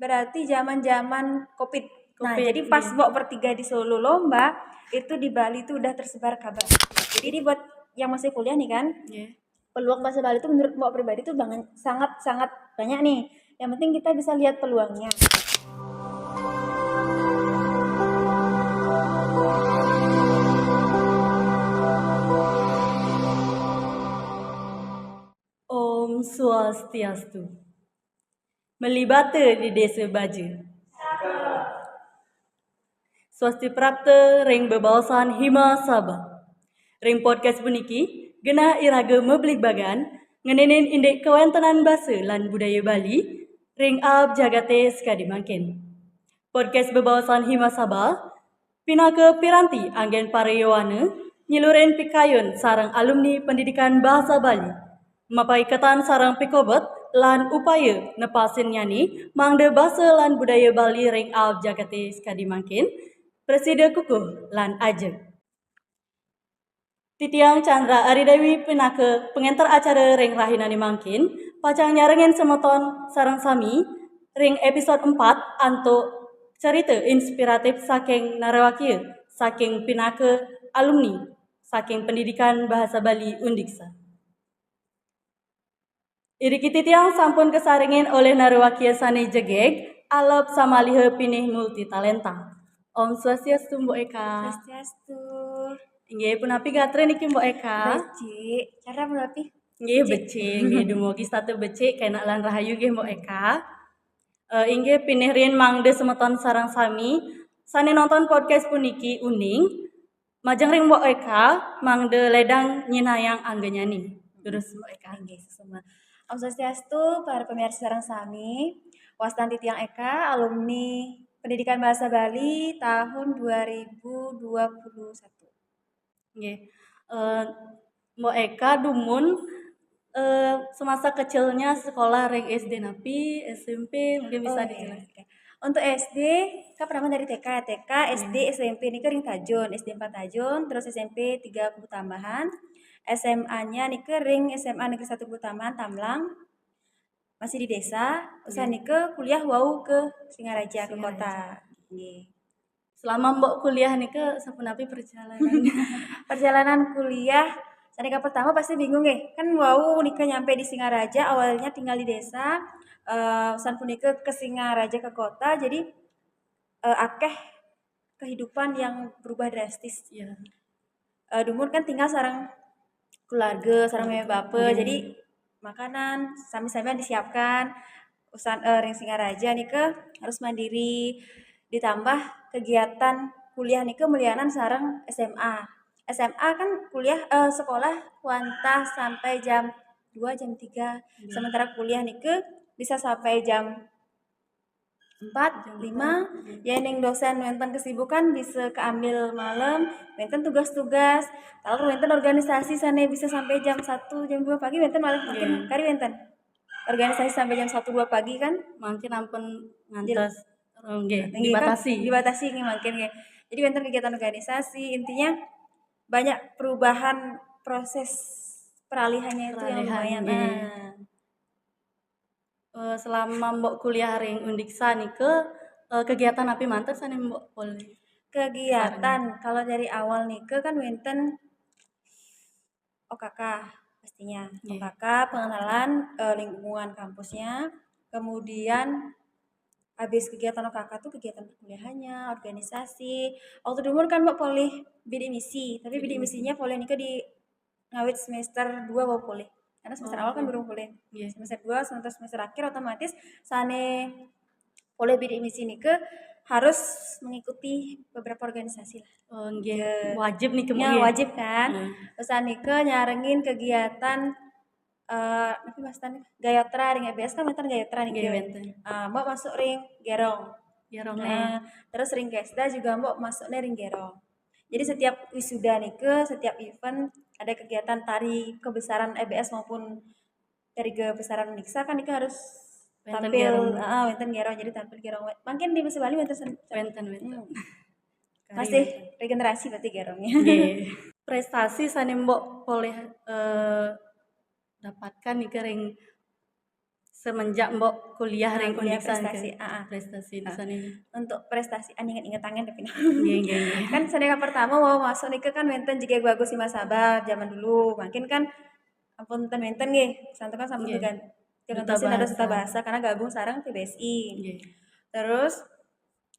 berarti zaman-zaman Covid. Nah, Covid, jadi pas iya. Mbok bertiga di Solo lomba, itu di Bali itu udah tersebar kabar. Jadi buat yang masih kuliah nih kan, Iya. peluang bahasa Bali itu menurut Mbok pribadi itu sangat-sangat banyak nih. Yang penting kita bisa lihat peluangnya. Om Swastiastu. Melibata di Desa Baja. Swasti Prapta ring bebawasan Hima Sabah. Ring podcast puniki gena iraga meblik bagan ngenenin indek kewentanan bahasa lan budaya Bali ring ab jagate sekadi mangkin. Podcast bebawasan Hima Sabah pinaka piranti anggen pareyoane nyiluren pikayun sarang alumni pendidikan bahasa Bali. Mapai ketan sarang pikobot lan upaya nepasin nyani mangde bahasa lan budaya Bali ring ab jagate sekadi mangkin. Presida kukuh lan ajeng. Titiang Chandra Aridewi pinake pengantar acara ring Rahinani Mangkin, pacang nyarengin semeton sarang sami ring episode 4 antuk cerita inspiratif saking narawakia saking pinake alumni saking pendidikan bahasa Bali Undiksa. Iriki titiang sampun kesaringin oleh narawakia sane jegeg alap samalihe pinih multi talenta. Om Swastiastu Mbok Eka. Swastiastu. Nggih punapi gatre niki Mbok Eka. Becik. Cara punapi? Nggih becik, nggih dumugi satu becik kena lan rahayu nggih Mbok Eka. Inggih pinih rin mangde semeton sareng sami sane nonton podcast puniki uning. Majeng ring Mbok Eka mangde ledang nyinayang anggenyani. Terus Mbok Eka. Nggih semua. Om Swastiastu para pemirsa sareng sami. Wastan Titiang Eka, alumni Pendidikan Bahasa Bali tahun 2021. Nggih. Mbok Eka dumun semasa kecilnya sekolah ring SD napi, SMP mungkin bisa dijelaskan. Iya. Untuk SD kan pertama dari TK, SD, SMP ini ring Tajun, SD 4 Tajun, terus SMP 3 Kubu Tambahan, SMA-nya nih ring SMA Negeri 1 Kubu Tambahan Tamlang, masih di desa, usaha nike kuliah wau ke Singaraja ke kota. Nggih. Selama Mbok kuliah nike sapunapi perjalanan. Perjalanan kuliah Sanika pertama pasti bingung kan wau nika nyampe di Singaraja awalnya tinggal di desa san punika ke Singaraja ke kota jadi akeh kehidupan yang berubah drastis. Iya. Dumun kan tinggal sarang keluarga, sarang meme bape, jadi makanan sami-sami disiapkan. Usan ring Singaraja nika harus mandiri ditambah kegiatan kuliah nika mulianan sarang SMA. SMA kan kuliah sekolah kuantah sampai jam 2 jam 3. Sementara kuliah nika bisa sampai jam 4, 5. Ya ning dosen wenten kesibukan bisa keambil malam, wenten tugas-tugas. Lalu wenten organisasi sana bisa sampai jam 1, jam 2 pagi wenten malah mungkin kari wenten. Organisasi sampai jam 1 2 pagi kan Mungkin ampun ngantos nggih dibatasi. Dibatasi nih mungkin ya. Jadi wenten kegiatan organisasi, intinya banyak perubahan proses peralihannya itu yang lumayan. Selama Mbok kuliah ring Undiksa nike kegiatan api mantep sane Mbok boleh. Kegiatan kalau dari awal nike kan wenten OKK pastinya. OKK pengenalan lingkungan kampusnya. Kemudian habis kegiatan OKK tuh kegiatan perkuliahannya, organisasi. Waktu dulu kan Mbak polih bidik misi, tapi bidik misinya polih nika di ngawit semester 2 bawa polih. Karena semester awal kan belum polih. Semester 2, semester akhir otomatis sane polih bidik misi nika harus mengikuti beberapa organisasi lah. Wajib nih Ya, wajib kan. Terus nika nyarengin kegiatan tapi Mas Tan Gayotra ring EBS kan wenten Gayotra nih Mbak masuk ring Gerong. Terus ring Kesda juga Mbak masuknya ring Gerong. Jadi setiap wisuda nike, setiap event ada kegiatan tari kebesaran EBS maupun dari kebesaran Uniksa kan nika harus tampil wenten Gerong jadi tampil Gerong. Mungkin di Bahasa Bali wenten. Masih regenerasi berarti Gerongnya. Prestasi sane Mbok boleh dapatkan nih ring semenjak Mbok kuliah ring kuliah Undiksan prestasi, prestasi di sana ini. untuk prestasi inget-inget tangan tapi Nggih, nggih, nggih. kan sedangkan pertama mau masuk nih kan menten jika bagus sih Mas Sabah zaman dulu makin kan ampun menten nggih santu kan sampun Nggih. Duta gantosin ada Duta Bahasa. Bahasa karena gabung sekarang PBSI. Nggih. Terus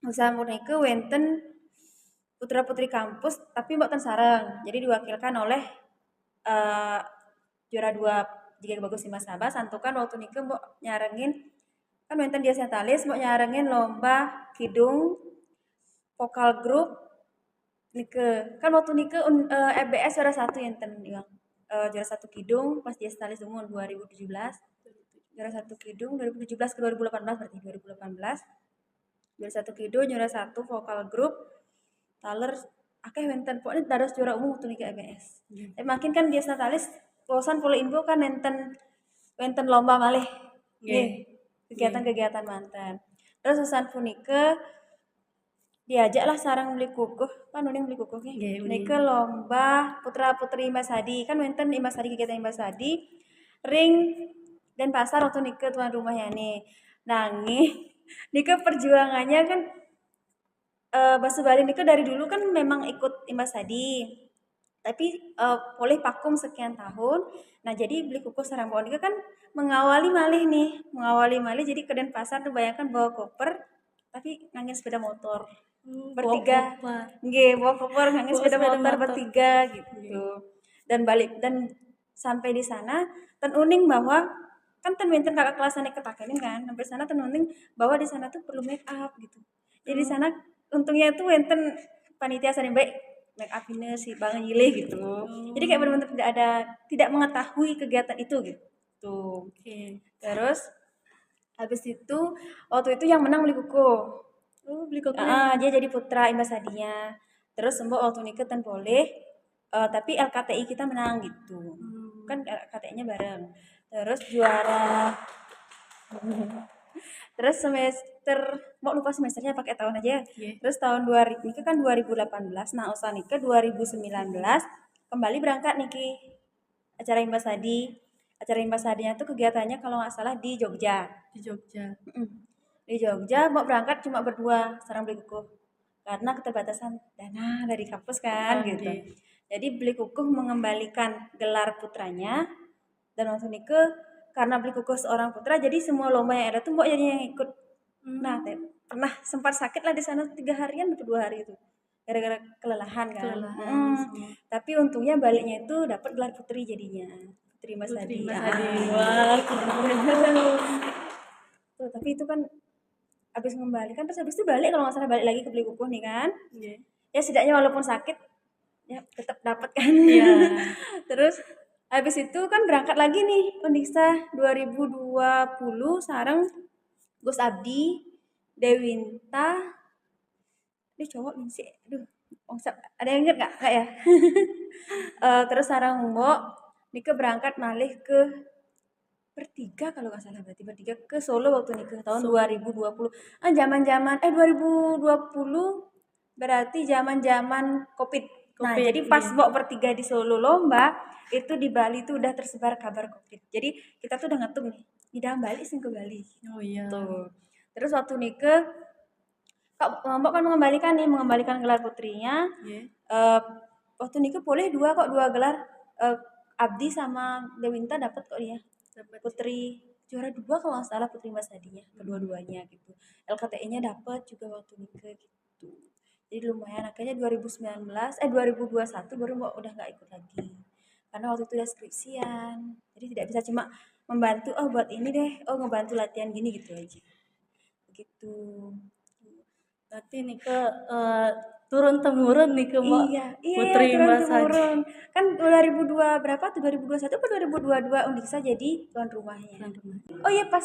usaha murnike wenten putra putri kampus tapi mbok ten sareng jadi diwakilkan oleh eh, juara 2 jika bagus sih Mas Sabah santukan waktu nike mbok nyarengin kan wenten dia setalis mbok nyarengin lomba kidung vokal grup nike kan waktu nike EBS juara 1 enten Iwang. Juara 1 kidung pas dia setalis umur 2017 juara 1 kidung 2017 ke 2018 berarti 2018 juara 1 kidung juara 1 vokal grup taler akeh wenten pokoknya dados juara umum waktu nike EBS. Tapi makin kan dia setalis bosan pula info kan wenten lomba malih. Nggih. Kegiatan-kegiatan mantan. Terus usan punike diajak lah sarang beli kukuh kan uning beli kukuh Nggih, uning. nike lomba putra putri Mbak Sadi kan wenten Mbak Sadi kegiatan Mbak Sadi ring dan pasar waktu nike tuan rumah ya nih nangis nike perjuangannya kan Basu Bali nike dari dulu kan memang ikut Mbak Sadi tapi boleh vakum sekian tahun nah jadi beli kukuh sarang bawa nike kan mengawali malih jadi ke Denpasar tuh bayangkan bawa koper tapi ngangin sepeda motor bertiga nggih bawa koper ngangin sepeda motor bertiga gitu dan balik dan sampai di sana ten uning bahwa kan ten wenten kakak kelasannya ketakenin kan sampai sana ten uning bahwa di sana tuh perlu make up gitu jadi di sana untungnya tuh wenten panitia sana baik make up ini si Bang Yile gitu jadi kayak benar-benar tidak mengetahui kegiatan itu gitu terus habis itu waktu itu yang menang beli kuku Beli kukuh. dia jadi putra Imbas Sadinya. Terus Mbok waktu nikah kan boleh, tapi LKTI kita menang gitu. Kan LKTI-nya bareng. Terus juara. Terus semester, mau lupa semesternya pakai tahun aja. Terus tahun 2000 nikah kan 2018. Nah, usah nikah 2019 kembali berangkat niki acara Imbas Sadi. Acara Imbas Sadinya tuh kegiatannya kalau nggak salah di Jogja. Di Jogja mau berangkat cuma berdua sarang beli kukuh karena keterbatasan dana dari kampus kan gitu. Jadi beli kukuh mengembalikan gelar putranya dan langsung nikah karena beli kukuh seorang putra jadi semua lomba yang ada tuh mbok jadi yang ikut. Nah, pernah sempat sakit lah di sana 3 harian atau 2 hari itu gara-gara kelelahan kan. Tapi untungnya baliknya itu dapat gelar putri jadinya. Putri Mas Hadi. Wah, tuh, tapi itu kan habis mengembalikan terus habis itu balik kalau nggak salah balik lagi ke beli kukuh nih kan ya setidaknya walaupun sakit ya tetap dapat kan terus habis itu kan berangkat lagi nih Undiksa 2020 sareng Gus Abdi Dewinta ini cowok nih sih aduh ada yang inget nggak ya terus sareng Mbok Nika berangkat malih ke bertiga kalau nggak salah berarti bertiga ke Solo waktu nikah tahun 2020 zaman-zaman 2020 berarti zaman-zaman Covid. Nah, jadi pas Mbok bertiga di Solo lomba itu di Bali tuh udah tersebar kabar Covid. Jadi kita tuh udah ngetung nih, tidak balik sih ke Bali. Oh iya. Tuh. Terus waktu nikah Mbok kan mengembalikan gelar putrinya. Waktu nikah boleh dua gelar. Abdi sama Dewinta dapat kok dia. Putri juara 2 kalau nggak salah Putri Mas Hadinya kedua-duanya gitu. LKTI-nya dapat juga waktu nikah gitu. Jadi lumayan akhirnya 2021 baru udah nggak ikut lagi. Karena waktu itu udah skripsian. Jadi tidak bisa cuma membantu buat ini deh, ngebantu latihan gini gitu aja. Begitu. Berarti nikah turun temurun nih ke Mbak Putri turun temurun. Kan 2002 berapa tuh 2021 atau 2022 Undiksa jadi tuan rumahnya. Oh iya pas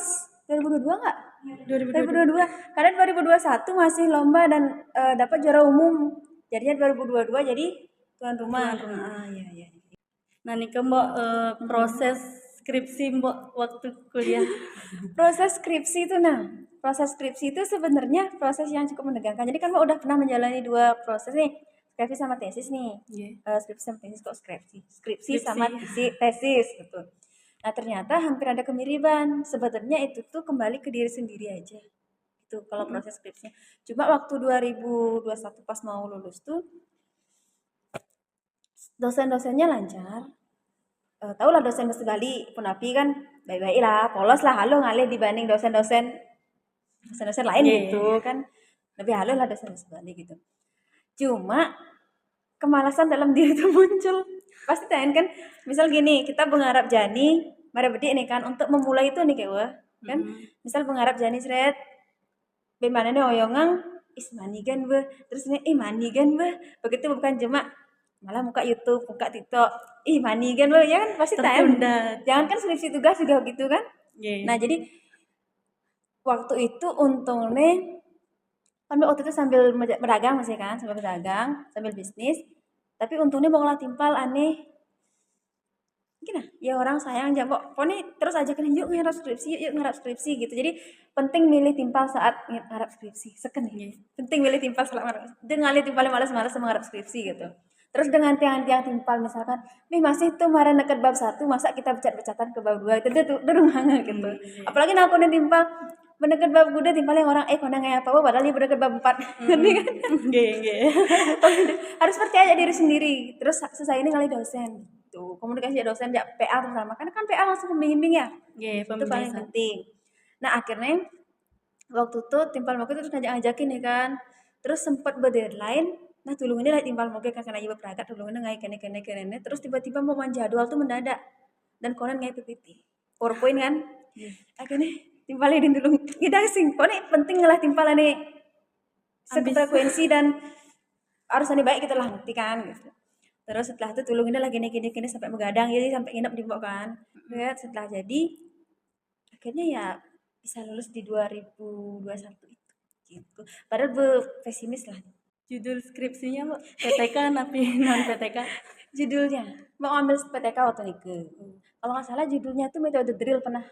2022 enggak? 2022. Karena 2021 masih lomba dan dapat juara umum. Jadinya 2022 jadi tuan rumah. Iya. Nah, nih ke Mbak proses skripsi Mbak waktu kuliah. Proses skripsi itu sebenarnya proses yang cukup menegangkan. Jadi kan Mbak udah pernah menjalani 2 proses nih, skripsi sama tesis nih. Skripsi sama tesis kok skripsi sama tesis gitu. Nah ternyata hampir ada kemiripan. Sebenarnya itu tuh kembali ke diri sendiri aja. Itu kalau proses skripsinya. Cuma waktu 2021 pas mau lulus tuh dosen-dosennya lancar. Tau lah dosen bahasa Bali, Punapi kan baik-baik lah, polos lah, halo ngalih dibanding dosen-dosen lain gitu kan. Lebih halus lah dosen bahasa Bali gitu. Cuma kemalasan dalam diri itu muncul. Pasti kan, misal gini, kita mengharap Jani, mari bedi nih kan, untuk memulai itu nih kayak wah, kan. Misal mengharap Jani seret, bagaimana nih oyongang, is manigan beh, terus nih, manigan beh, begitu bukan cuma malah muka YouTube, muka TikTok, manigan beh, ya kan pasti Tertunda. jangan kan skripsi tugas juga gitu kan. Yeah. Nah jadi waktu itu untungnya kan waktu itu sambil berdagang masih kan, sambil berdagang, sambil bisnis. Tapi untungnya mau ngolah timpal aneh. Gimana? Ya orang sayang aja kok. Pokoknya terus aja kan yuk ngarap skripsi, yuk ngarap skripsi gitu. Jadi penting milih timpal saat ngarap skripsi. Seken ya. Penting milih timpal saat ngarap. Dengan ngalih timpal malas-malas sama ngarap skripsi gitu. Terus dengan tiang-tiang timpal misalkan, masih tuh kemarin deket bab 1, masa kita becat-becatan ke bab 2 itu tuh banget gitu. Apalagi aku nih timpal mendekat bab kuda timpal yang orang kona kayak apa padahal dia mendekat bab 4. Harus percaya diri sendiri. Terus selesai ini ngalih dosen. Tuh, komunikasi dosen ya PA terutama. Karena kan PA langsung pembimbing ya. Itu paling penting. Nah, akhirnya waktu itu timpal moga itu ngajak-ngajakin nih kan. Terus sempat berdeadline. Nah, tulung ini lah timpal moga kan karena ibu peragat tulung ini ngai kene. Terus tiba-tiba mau jadwal tuh mendadak. Dan konon ngai PPT. PowerPoint kan. Akhirnya timpalnya din tulung kita sing. Pokoknya penting lah timpal nih sefrekuensi dan harus ane baik kita lah ngerti kan gitu. Terus setelah itu tulung ini lagi gini sampai begadang jadi sampai nginep di bawah kan. Lihat setelah jadi akhirnya ya bisa lulus di 2021 itu gitu. Padahal pesimis lah. Judul skripsinya Mbak PTK tapi non PTK. Judulnya mau ambil PTK waktu itu. Kalau nggak salah judulnya tuh metode drill pernah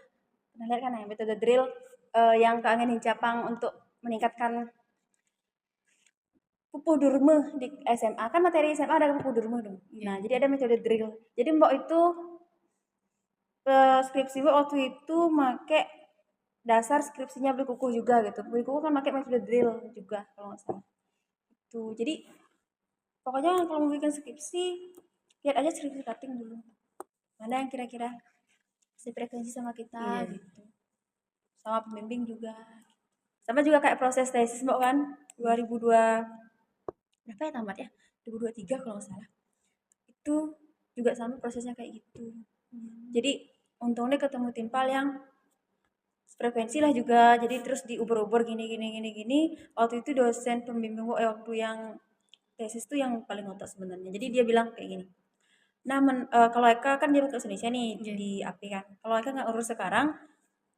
lihat kan ya metode drill yang keangin Capang untuk meningkatkan pupuh durme di SMA kan materi SMA ada pupuh durme dong. Nah jadi ada metode drill. Jadi mbak itu skripsi mbak waktu itu make dasar skripsinya beli kukuh juga gitu. Beli kukuh kan pakai metode drill juga kalau nggak salah. Itu jadi pokoknya kalau mau bikin skripsi lihat aja skripsi cutting dulu. Mana yang kira-kira sefrekuensi sama kita gitu. Sama pembimbing juga. Sama juga kayak proses tesis mbak kan 2002 berapa ya tamat ya 2023 kalau nggak salah itu juga sama prosesnya kayak gitu. Jadi untungnya ketemu timpal yang frekuensi lah juga jadi terus diuber-uber gini waktu itu dosen pembimbing waktu yang tesis tuh yang paling ngotot sebenarnya jadi dia bilang kayak gini nah kalau Eka kan dia bahasa Indonesia nih di AP kan kalau Eka nggak urus sekarang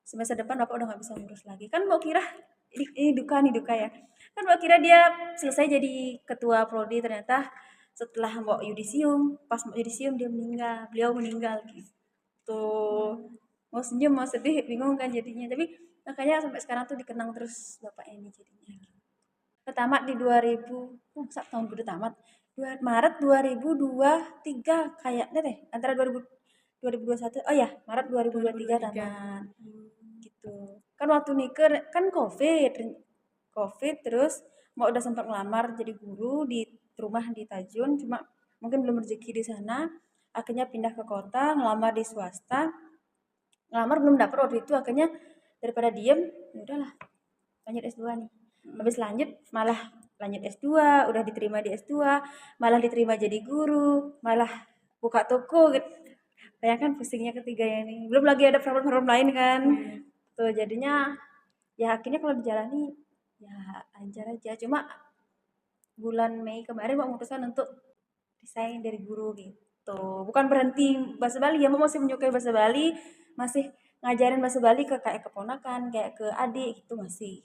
semester depan bapak udah nggak bisa ngurus lagi kan mau kira ini duka ya kan mau kira dia selesai jadi ketua prodi ternyata setelah mau yudisium pas mau yudisium beliau meninggal gitu mau senyum mau sedih bingung kan jadinya tapi makanya sampai sekarang tuh dikenang terus bapak ini jadinya tamat di 2000 tahun udah tamat Maret 2023 kayaknya deh antara 2021 oh ya Maret 2023 tamat gitu kan waktu nikah kan covid terus mau udah sempat ngelamar jadi guru di rumah di Tajun cuma mungkin belum rezeki di sana akhirnya pindah ke kota ngelamar di swasta ngelamar belum dapet waktu itu akhirnya daripada diem ya udahlah lanjut S2 nih habis malah lanjut S2 udah diterima di S2 malah diterima jadi guru malah buka toko gitu bayangkan pusingnya ketiga ya nih belum lagi ada problem-problem lain kan tuh jadinya ya akhirnya kalau dijalani ya lancar aja cuma bulan Mei kemarin mau memutuskan untuk resign dari guru gitu bukan berhenti bahasa Bali ya mau masih menyukai bahasa Bali masih ngajarin bahasa Bali ke kayak keponakan kayak ke adik gitu masih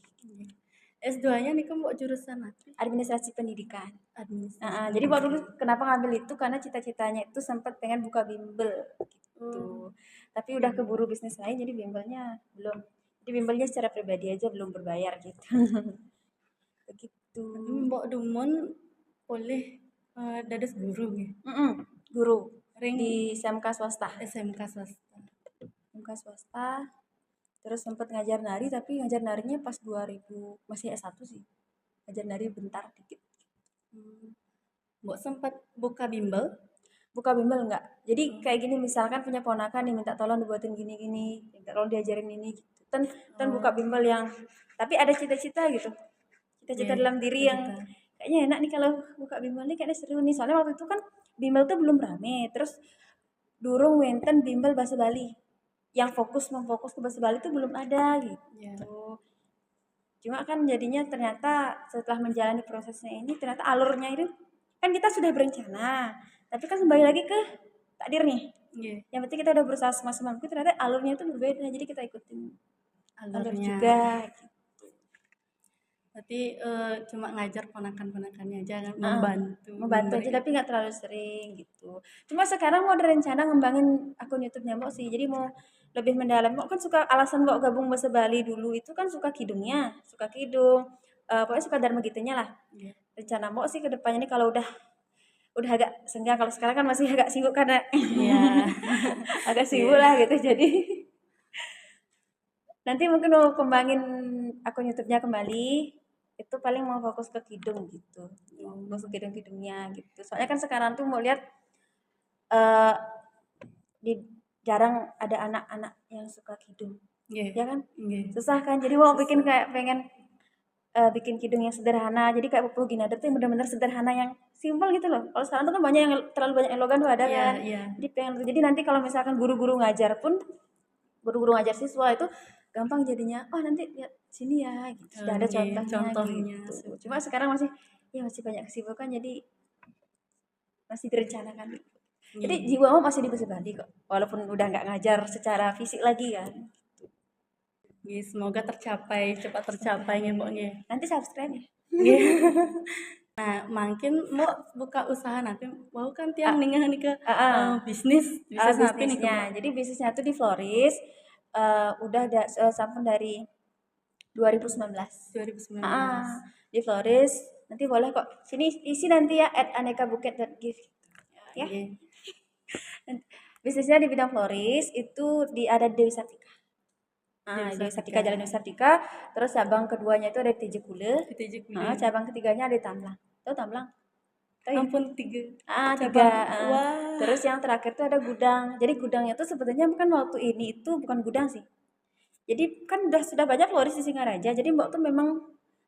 S2-nya nih kan mau jurusan apa? Administrasi pendidikan. Jadi waktu dulu kenapa ngambil itu karena cita-citanya itu sempat pengen buka bimbel gitu. Tapi udah keburu bisnis lain jadi bimbelnya belum. Jadi bimbelnya secara pribadi aja belum berbayar gitu. Begitu. Mbok Dumon boleh dadas guru nih. Guru di SMK swasta. SMK swasta. SMK swasta. Terus sempat ngajar nari, tapi ngajar narinya pas 2000 masih S1 sih. Ngajar nari bentar dikit. Mbok sempat buka bimbel? Buka bimbel enggak. Jadi kayak gini, misalkan punya ponakan nih minta tolong dibuatin gini-gini, minta tolong diajarin ini gitu. Dan buka bimbel yang tapi ada cita-cita gitu. Cita-cita Iya, dalam diri yang cita-cita. kayaknya enak nih kalau buka bimbel nih, kayaknya seru nih. Soalnya waktu itu kan bimbel tuh belum rame. Terus durung wenten bimbel bahasa Bali. Yang memfokus ke bahasa Bali tuh belum ada gitu. Iya. Cuma kan jadinya ternyata setelah menjalani prosesnya ini, ternyata alurnya itu kan kita sudah berencana, tapi kan kembali lagi ke takdir nih. Iya. Yang penting kita udah berusaha semaksimal mungkin, ternyata alurnya itu berbeda, jadi kita ikutin alur Alurnya. juga. Berarti cuma ngajar ponakan-ponakannya aja, Membantu aja, memberi. tapi nggak terlalu sering gitu. Cuma sekarang mau ada rencana ngembangin akun YouTube-nya Mbok sih, jadi mau lebih mendalam. Mbok kan suka, alasan Mbok gabung bahasa Bali dulu itu kan suka kidungnya, suka kidung, pokoknya suka dharma gitunya lah. Iya. Rencana Mbok sih ke depannya nih kalau udah agak senggang, kalau sekarang kan masih agak sibuk karena Iya. agak sibuk lah gitu, jadi nanti mungkin mau kembangin akun YouTube-nya kembali, itu paling mau fokus ke kidung gitu, mau fokus ke kidung-kidungnya gitu. Soalnya kan sekarang tuh mau lihat eh di jarang ada anak-anak yang suka kidung, Iya. ya kan? Iya. Susah kan, jadi mau bikin kayak pengen bikin kidung yang sederhana, jadi kayak Pupuh Ginanjar tuh yang benar-benar sederhana, yang simpel gitu loh. Kalau sekarang tuh kan banyak yang terlalu banyak elogan tuh ada Iya, kan. iya. Jadi nanti kalau misalkan guru-guru ngajar pun, guru-guru ngajar siswa itu gampang jadinya, oh nanti lihat sini ya gitu, sudah ada Iya, contohnya gitu. Cuma sekarang masih banyak kesibukan, jadi masih direncanakan. Jadi Iya. jiwamu masih di Bahasa Bali kok, walaupun udah nggak ngajar secara fisik lagi kan. Iya, semoga cepat tercapai ya Mbok nggih. Nanti subscribe ya. Nggih. Nah, mungkin Mbok buka usaha nanti, mau kan tiang ningah nih ke bisnis napi nih ke Bisnisnya, Mbok? jadi bisnisnya tuh di Floris, udah ada sampun dari 2019. 2019. Di Floris, nanti boleh kok sini isi nanti ya @anekabuket.gift ya. Iya. Bisnisnya di bidang floris, itu ada di Dewi Sartika. Dewi Sartika, Jalan Dewi Sartika. Terus cabang keduanya itu ada di TJ Kule. Cabang ketiganya ada di Tamlang. Tahu Tamlang? Tahu ya? Ampun, 3 Tiga. Wah. Terus yang terakhir tuh ada gudang. Jadi gudangnya tuh sebetulnya bukan, waktu ini itu bukan gudang sih. Jadi kan sudah banyak floris di Singaraja. Jadi Mbak tuh memang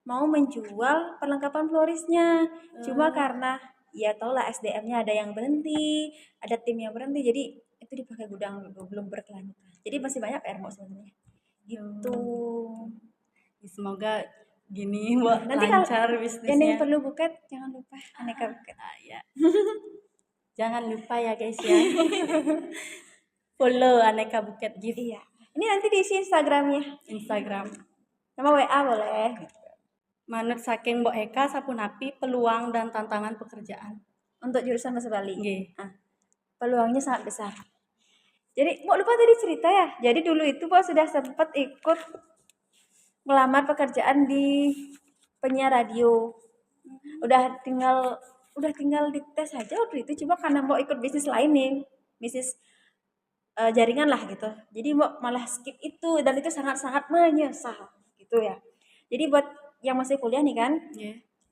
mau menjual perlengkapan florisnya. Cuma karena ya tau lah SDM-nya ada yang berhenti, ada tim yang berhenti. Jadi itu dipakai gudang dulu, belum berkelanjutan. Jadi masih banyak PR Mbak sebenarnya. Gitu. Semoga gini Mbak Nanti lancar kalau bisnisnya. yang perlu buket jangan lupa aneka buket. Ya. Jangan lupa ya guys ya. Follow Aneka Buket Gift. Iya. Ini nanti diisi Instagramnya. Instagram. Nama WA boleh. Manut saking Mbok Eka sapunapi peluang dan tantangan pekerjaan. Untuk jurusan bahasa Bali. Nggih. Peluangnya sangat besar. Jadi Mbok lupa tadi cerita ya. Jadi dulu itu Mbok sudah sempat ikut melamar pekerjaan di penyiar radio. Udah tinggal dites aja waktu itu, cuma karena Mbok ikut bisnis lain nih, bisnis jaringan lah gitu. Jadi Mbok malah skip itu, dan itu sangat-sangat menyesal gitu ya. Jadi buat yang masih kuliah nih kan,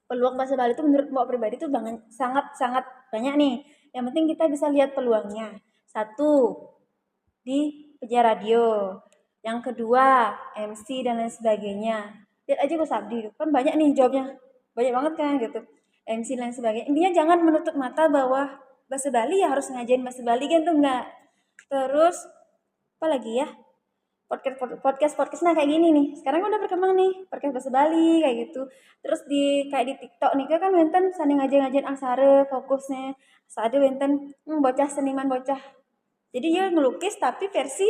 peluang bahasa Bali itu menurut Mbok pribadi itu sangat-sangat banyak nih. Yang penting kita bisa lihat peluangnya. Satu, di penyiar radio. Yang kedua, MC dan lain sebagainya. Lihat aja Gus Abdi, kan banyak nih jobnya. Banyak banget kan gitu. MC dan lain sebagainya. Intinya jangan menutup mata bahwa bahasa Bali ya harus ngajarin bahasa Bali kan, tuh enggak. Terus apa lagi ya? Podcast nah kayak gini nih. Sekarang udah berkembang nih podcast bahasa Bali kayak gitu. Terus kayak di TikTok nih kan wenten sanding ngajarin aksara fokusnya. Sade wenten bocah seniman bocah. Jadi dia ngelukis tapi versi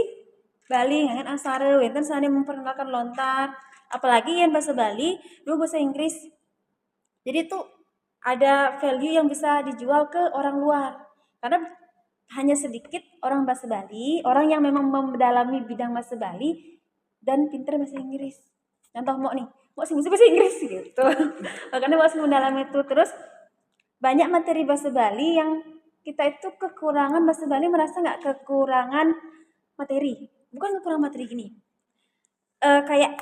Bali kan aksara wenten sanding memperkenalkan lontar. Apalagi yang bahasa Bali, dua bahasa Inggris. Jadi tuh ada value yang bisa dijual ke orang luar. Karena hanya sedikit orang bahasa Bali, orang yang memang mendalami bidang bahasa Bali dan pintar bahasa Inggris. Contoh mau sih bisa bahasa Inggris gitu. Makanya mau mendalami itu. Terus banyak materi bahasa Bali yang kita itu kekurangan bahasa Bali, merasa nggak kekurangan materi. bukan kurang materi gini. Kayak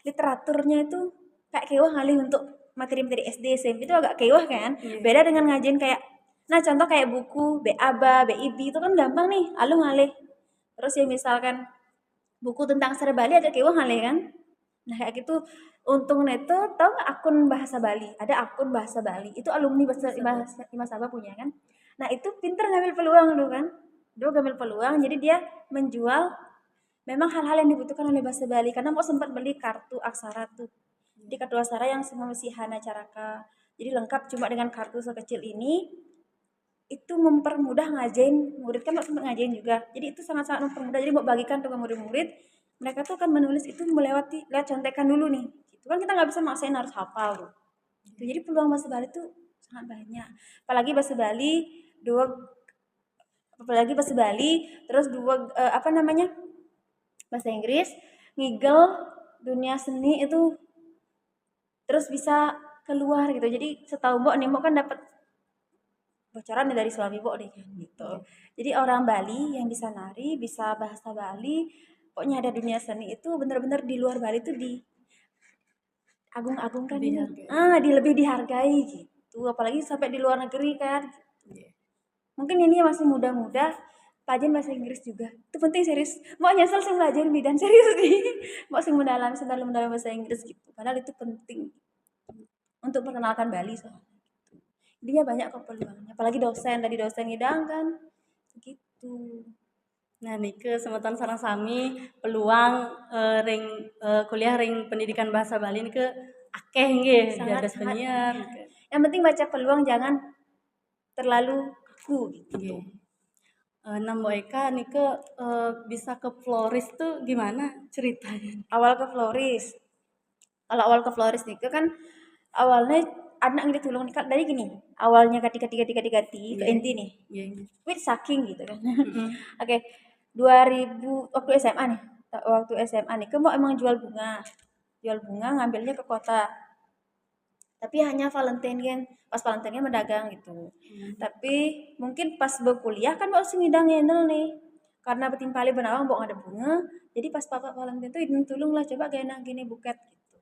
literaturnya itu kayak kewah ngalih untuk materi-materi SD SMP itu agak kewah kan. Beda dengan ngajain kayak contoh kayak buku BABA, BIB itu kan gampang nih, alung ngalih. Terus ya misalkan buku tentang sastra Bali agak kewah ngalih kan. Nah kayak gitu untungnya itu tahu nggak akun bahasa Bali? Ada akun bahasa Bali. Itu alumni bahasa Imasaba punya kan. Nah itu pinter ngambil peluang dulu kan. Dia ngambil peluang jadi dia menjual memang hal-hal yang dibutuhkan oleh bahasa Bali karena mau sempat beli kartu aksara tuh. Jadi kartu aksara yang semua masih Hana Caraka. Jadi lengkap cuma dengan kartu sekecil ini itu mempermudah ngajain murid kan sempat ngajain juga. Jadi itu sangat-sangat mempermudah. Jadi mau bagikan ke murid-murid, mereka tuh akan menulis itu melewati lihat contekan dulu nih. Itu kan kita nggak bisa maksain harus hafal tuh. Gitu. Jadi peluang bahasa Bali tuh sangat banyak. Apalagi bahasa Bali dua apalagi bahasa Bali terus dua bahasa Inggris ngigel dunia seni itu terus bisa keluar gitu. Jadi setahu Mbok nih Mbok kan dapat bocoran dari suami Mbok nih kan gitu. Jadi orang Bali yang bisa nari, bisa bahasa Bali, pokoknya ada dunia seni itu benar-benar di luar Bali tuh di agung-agungkan gitu. Lebih dihargai gitu. Apalagi sampai di luar negeri kan. Mungkin ini masih muda-muda pelajaran bahasa Inggris juga itu penting serius mau nyesel sih belajar bidan serius nih mau sih mendalam bahasa Inggris gitu padahal itu penting untuk perkenalkan Bali soalnya dia banyak kok peluangnya apalagi dosen ngidang kan gitu. Nah, nike semeton sareng sami peluang kuliah ring pendidikan bahasa Bali nike akeh nggih dados penyiar. Yang penting baca peluang jangan terlalu kaku gitu. Nambo Eka nike bisa ke Flores tuh gimana ceritanya? Awal ke Flores. Kalau awal ke Flores nike kan awalnya anak yang ditulung nih dari gini. Awalnya kati ke inti nih. With saking gitu kan. Oke. 2000 waktu SMA nih. Waktu SMA nih mau emang jual bunga. Jual bunga ngambilnya ke kota. Tapi hanya Valentine kan. Pas Valentine mendagang gitu. Tapi mungkin pas berkuliah kan mau ngidang nyendel nih. Karena betimpali benawang mau ada bunga. Jadi pas Papa Valentine tuh idin tulung lah coba gini buket gitu.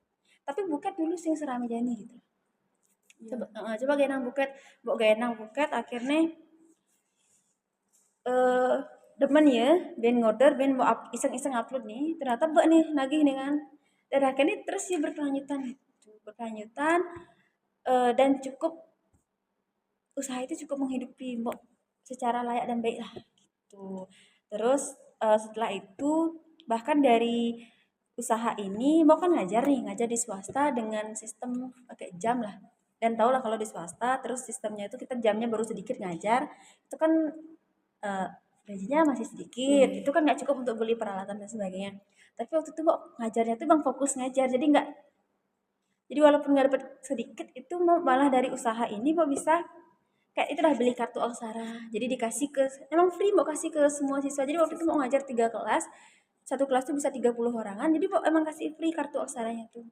Tapi buket dulu sing serami jani gitu. Coba genang buket akhirnya demen ya ben ngorder ben mau iseng-iseng upload nih ternyata mbak nih nagih nih kan dan akhirnya terus sih berkelanjutan dan cukup usaha itu cukup menghidupi mbak secara layak dan baik lah gitu terus setelah itu bahkan dari usaha ini mau kan ngajar di swasta dengan sistem pakai jam lah dan tau lah kalau di swasta terus sistemnya itu kita jamnya baru sedikit ngajar itu kan gajinya masih sedikit itu kan nggak cukup untuk beli peralatan dan sebagainya tapi waktu itu kok ngajarnya tuh bang fokus ngajar jadi walaupun nggak dapat sedikit itu malah dari usaha ini mau bisa kayak itu lah beli kartu aksara jadi dikasih ke emang free mau kasih ke semua siswa jadi waktu itu mau ngajar 3 kelas satu kelas tuh bisa 30 orangan jadi mau emang kasih free kartu aksaranya tuh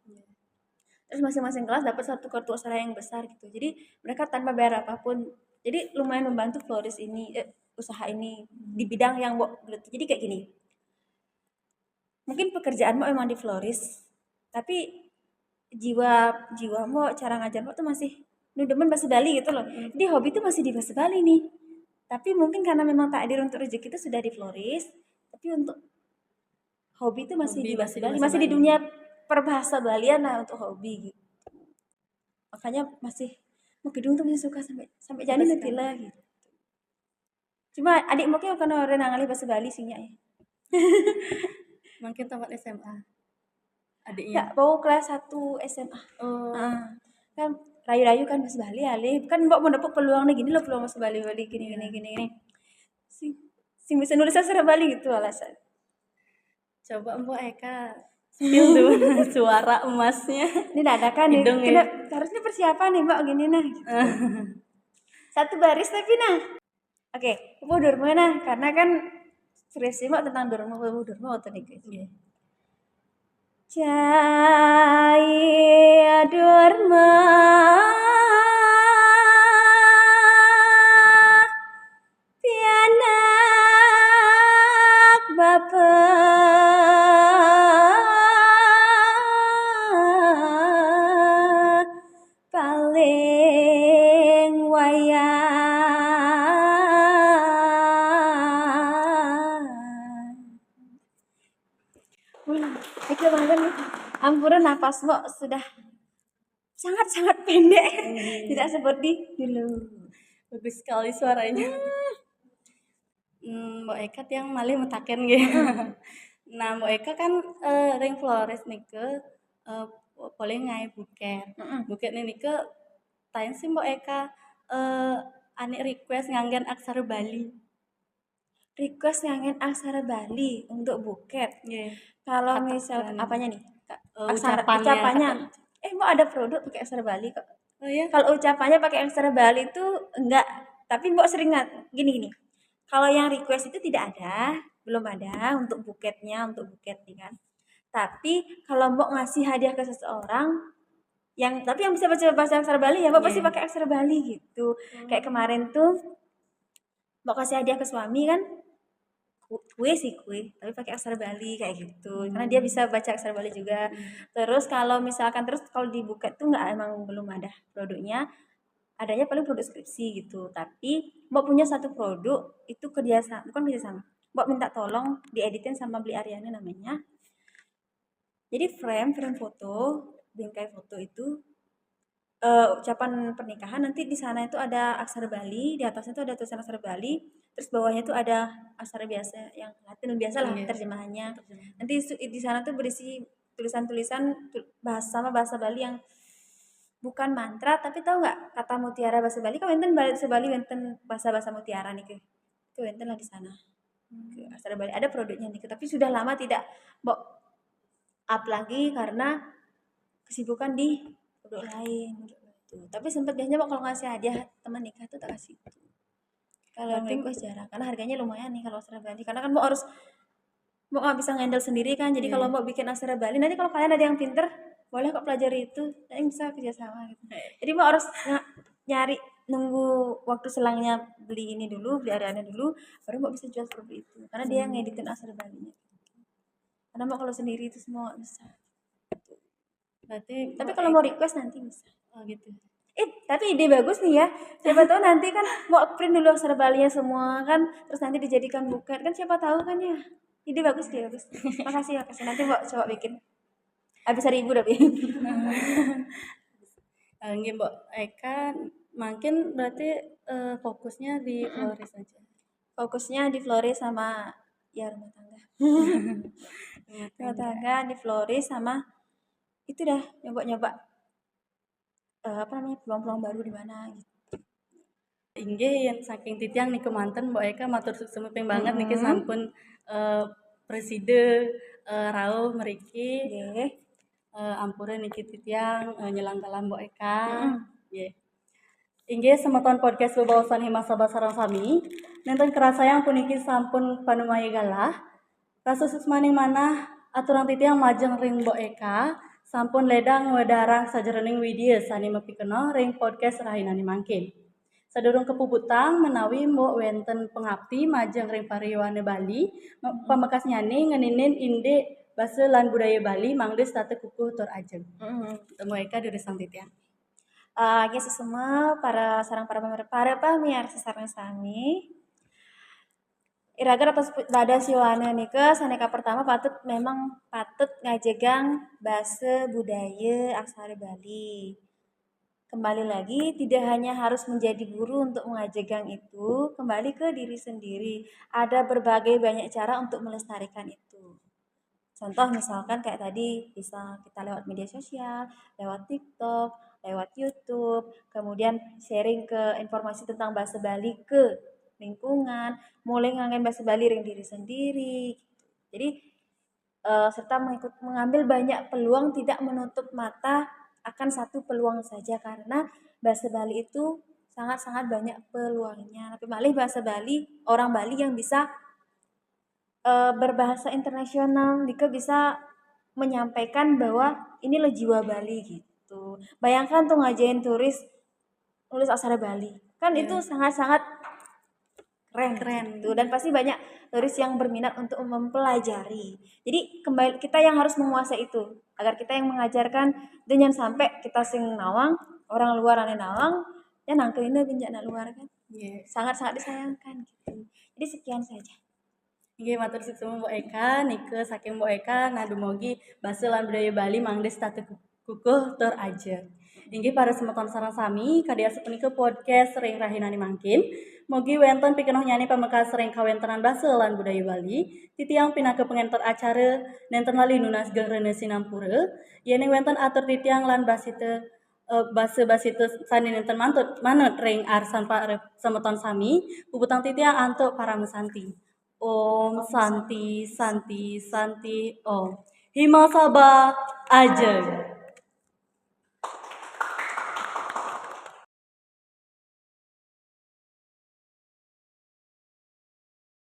terus masing-masing kelas dapat satu kartu aksara yang besar gitu jadi mereka tanpa bayar apapun jadi lumayan membantu Flores ini usaha ini di bidang yang mau jadi kayak gini mungkin pekerjaanmu emang di Flores tapi jiwamu cara ngajarmu tuh masih demen bahasa Bali gitu loh jadi hobi tuh masih di bahasa Bali nih tapi mungkin karena memang takdir untuk rezeki itu sudah di Flores tapi untuk hobi itu masih di bahasa Bali masih di dunia perbahasa Balian lah untuk hobi gitu makanya masih mau gedung tuh masih suka sampai jadi nanti lah gitu cuma adik mungkin karena orang ngalih bahasa Bali sih ya mungkin tamat SMA adiknya nggak mau kelas 1 SMA kan rayu-rayu kan bahasa Bali alih kan mbak mau dapet peluang nih gini loh peluang bahasa Bali gini sing bisa nulis sastra Bali gitu alasan coba Mbak Eka spill dulu suara emasnya ini dadakan nih harusnya persiapan nih mbak gini nah gitu. Satu baris tapi nah oke Durma nah karena kan skripsi mbak tentang Durma waktu nih guys Cahaya Durma pianak bapak nafas Mbok sudah sangat-sangat pendek. Tidak seperti dulu. Bagus sekali suaranya. Mbak Eka yang malih metaken gitu. Nah, Mbak Eka kan ring Flores nike boleh ngai buket. Buket ini nike tanya sih Mbak Eka ane request nganggen aksara Bali. Request ngangin aksara Bali untuk buket. Nggih. Kalau Kata misal dan apanya nih? ucapannya, Ucapannya. kata. Mau ada produk pakai aksara Bali kok. Oh ya? Kalau ucapannya pakai aksara Bali itu enggak, tapi Mbok sering gini. Kalau yang request itu tidak ada, belum ada untuk buketnya, untuk buket nih kan. Tapi kalau Mbok ngasih hadiah ke seseorang tapi yang bisa baca bahasa aksara Bali ya, Mbok pasti pakai aksara Bali gitu. Kayak kemarin tuh Mbok kasih hadiah ke suami kan, kue tapi pakai aksara Bali kayak gitu. Karena dia bisa baca aksara Bali juga. Terus kalau di buket tuh nggak, emang belum ada produknya. Adanya paling produk skripsi gitu. Tapi Mbak punya satu produk itu bukan kerjasama. Mbak minta tolong dieditin sama Beli Ariana namanya. Jadi frame foto, bingkai foto itu ucapan pernikahan, nanti di sana itu ada aksara Bali, di atasnya itu ada tulisan aksara Bali, terus bawahnya itu ada aksara biasa yang Latin biasa lah terjemahannya. Nanti di sana tuh berisi tulisan-tulisan bahasa Bali yang bukan mantra, tapi tahu nggak kata mutiara bahasa Bali kan wenten bahasa Bali, wenten bahasa mutiara nih itu wenten lah di sana. Aksara Bali ada produknya nih, tapi sudah lama tidak mau up lagi karena kesibukan di produk lain gitu. Tapi sempat biasanya kalau ngasih hadiah teman nikah tuh tak kasih itu. Kalau request jarang karena harganya lumayan nih kalau aksara Bali, karena kan mau nggak bisa ngendel sendiri kan. Jadi kalau mau bikin aksara Bali, nanti kalau kalian ada yang pinter boleh kok pelajari itu, nanti bisa kerjasama gitu. Jadi mau harus nyari, nunggu waktu selangnya beli ini dulu, beli Ariana dulu, baru mau bisa jual produk itu, karena dia ngeditin aksara Balinya. Karena mau kalau sendiri itu semua bisa. Berarti tapi kalau mau request nanti bisa. Oh gitu. Tapi ide bagus nih ya. Siapa tahu nanti kan mau print dulu aksara Balinya semua kan, terus nanti dijadikan buket kan, siapa tahu kan ya. Ide bagus. Makasih. Nanti mau coba bikin. Habis 1.000 tapi. Nggih Mbak Eka makin berarti fokusnya di Flores aja. Fokusnya di Flores sama ya rumah tangga. Rumah tangga di Flores sama itu dah nyoba peluang-peluang baru di mana gitu. Inggih yang saking titiang nih kemanten Mbak Eka matur sumeping banget niki sampun preside rawuh mriki. Nggih. Ampura niki titiang nyelang kalam Mbak Eka. Nggih. Inggih semeton podcast bebaosan himasa sareng sami. Nenten kerasayang puniki sampun panumaya galah. Kasus maning manah aturan titiang majeng ring Mbak Eka. Sampun ledang wedarang sajeroning widya sani mapikeno ring podcast rahinani mangkin. Sadurung kepuputang menawi mbok wenten pengabdi majeng ring pariwane Bali, pamekas nyani ngeninin inde basa lan budaya Bali mangdes tate kukuh tur ajeng. Temu Eka dari sang titiang. Semua para pamiarsa sareng sami. Iraga atas dada siwana nika saneka pertama patut ngajegang bahasa budaya aksara Bali. Kembali lagi, tidak hanya harus menjadi guru untuk mengajegang itu, kembali ke diri sendiri. Ada berbagai banyak cara untuk melestarikan itu. Contoh misalkan kayak tadi, bisa kita lewat media sosial, lewat TikTok, lewat YouTube, kemudian sharing ke informasi tentang bahasa Bali ke lingkungan, mulai ngangen bahasa Bali ring diri sendiri. Jadi serta mengambil banyak peluang, tidak menutup mata akan satu peluang saja, karena bahasa Bali itu sangat-sangat banyak peluangnya. Tapi malih bahasa Bali, orang Bali yang bisa berbahasa internasional, Dika bisa menyampaikan bahwa ini loh jiwa Bali gitu. Bayangkan tuh ngajain turis nulis aksara Bali, kan itu sangat-sangat keren gitu. Dan pasti banyak turis yang berminat untuk mempelajari. Jadi kembali kita yang harus menguasai itu, agar kita yang mengajarkan, dan sampai kita sing nawang, orang luar ane nawang, ya nangkelina benjana luar kan. Sangat-sangat disayangkan gitu. Jadi sekian saja. Inggih matur suksema Mbok Eka, nike saking Mbok Eka nah dumugi basa lan budaya Bali mangdes tatu kukuh tur aja. Inggih para semeton sareng sami kadya sapunika podcast ring rahinani mangkin. Mugi wonten pikenoh nyani pamekas ring kawentenan basa lan budaya Bali. Titiang pinaka pengenter acara nenten lali nunas geureuneun sinampura. Yen wonten atur titiang lan basite basa-basite sani nenten manut ring arsan para semeton sami. Puputang titiang antuk para mesanti. Om Santi Santi Santi Om. Himasaba aja.